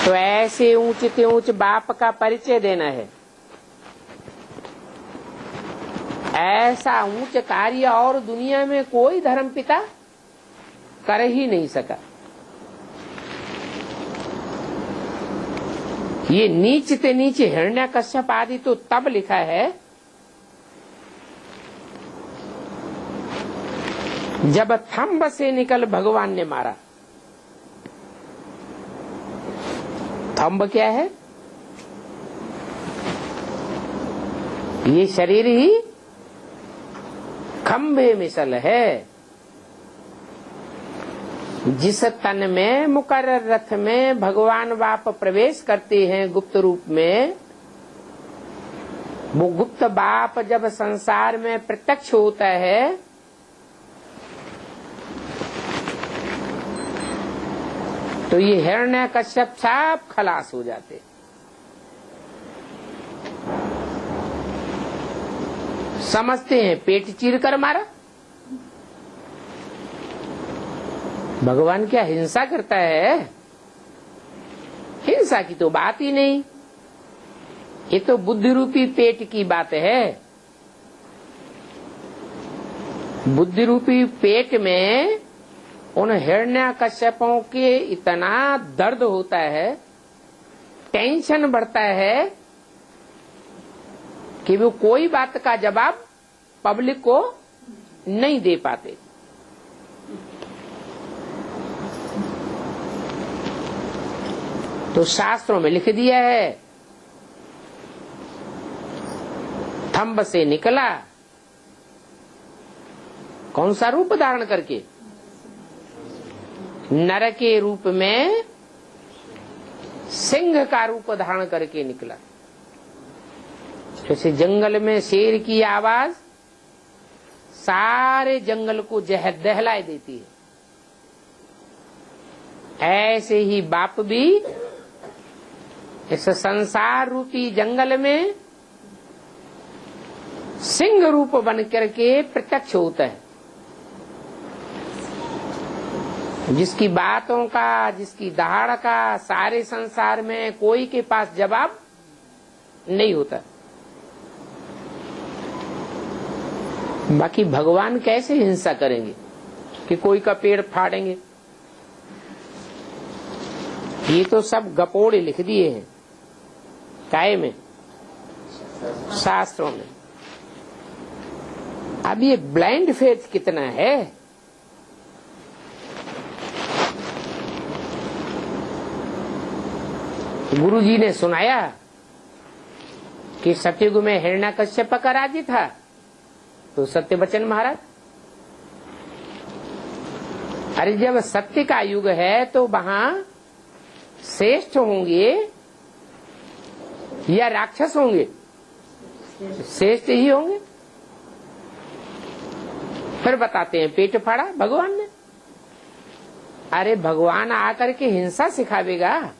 तो ऐसे ऊंचे ऊंच बाप का परिचय देना है। ऐसा ऊंच कार्य और दुनिया में कोई धर्म पिता कर ही नहीं सका। ये नीच ते नीचे हिरण्यकश्यप आदि तो तब लिखा है जब थंब से निकल भगवान ने मारा। थंब क्या है? ये शरीर ही खंभे मिसल है। जिस तन में मुकर्रर रथ में भगवान बाप प्रवेश करते हैं गुप्त रूप में, वो गुप्त बाप जब संसार में प्रत्यक्ष होता है तो ये हिरण्यकश्यप सब खलास हो जाते। समझते हैं पेट चीर कर मारा। भगवान क्या हिंसा करता है? हिंसा की तो बात ही नहीं। ये तो बुद्धि रूपी पेट की बात है। बुद्धि रूपी पेट में उन हिरण्यकश्यपों के इतना दर्द होता है, टेंशन बढ़ता है कि वो कोई बात का जवाब पब्लिक को नहीं दे पाते। तो शास्त्रों में लिख दिया है, थंब से निकला। कौन सा रूप धारण करके? नर के रूप में सिंह का रूप धारण करके निकला। जैसे जंगल में शेर की आवाज सारे जंगल को दहलाए देती है, ऐसे ही बाप भी इस संसार रूपी जंगल में सिंह रूप बन करके प्रत्यक्ष होता है। जिसकी बातों का, जिसकी दहाड़ का सारे संसार में कोई के पास जवाब नहीं होता। बाकी भगवान कैसे हिंसा करेंगे कि कोई का पेड़ फाड़ेंगे? ये तो सब गपोड़े लिख दिए हैं काय में, शास्त्रों में। अब ये ब्लाइंड फेथ कितना है? गुरुजी ने सुनाया कि सत्ययुग में हिरण्यकश्यप का राज्य था, तो सत्यवचन महाराज, अरे जब सत्य का युग है तो वहां श्रेष्ठ होंगे या राक्षस होंगे? श्रेष्ठ ही होंगे। फिर बताते हैं पेट फाड़ा भगवान ने। अरे भगवान आकर के हिंसा सिखावेगा?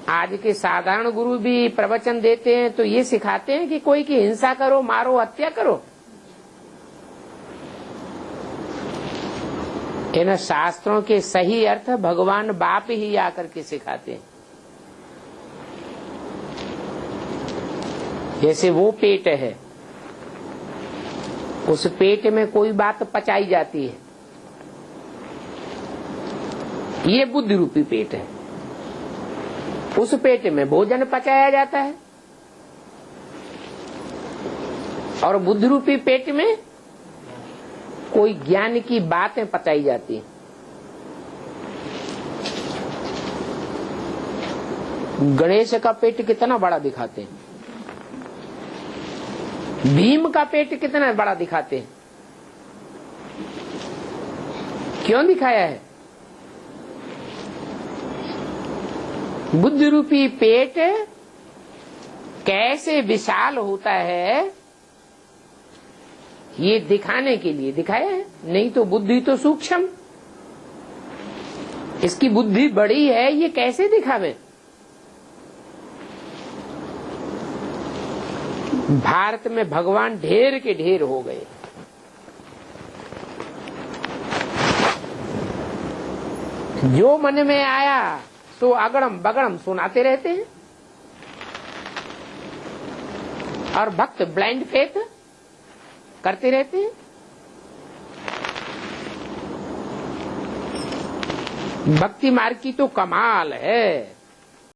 आज के साधारण गुरु भी प्रवचन देते हैं तो ये सिखाते हैं कि कोई की हिंसा करो, मारो, हत्या करो। इन शास्त्रों के सही अर्थ भगवान बाप ही आकर के सिखाते हैं। जैसे वो पेट है, उस पेट में कोई बात पचाई जाती है, ये बुद्धि रूपी पेट है। उस पेट में भोजन पचाया जाता है और बुद्धि रूपी पेट में कोई ज्ञान की बातें पचाई जाती हैं। गणेश का पेट कितना बड़ा दिखाते हैं, भीम का पेट कितना बड़ा दिखाते हैं। क्यों दिखाया है? बुद्धि रूपी पेट कैसे विशाल होता है ये दिखाने के लिए दिखाया है। नहीं तो बुद्धि तो सूक्ष्म, इसकी बुद्धि बड़ी है, ये कैसे दिखावे? भारत में भगवान ढेर के ढेर हो गए। जो मन में आया सो अगड़म बगड़म सुनाते रहते हैं। और भक्त ब्लाइंड फेथ करते रहते हैं। भक्ति मार्ग की तो कमाल है।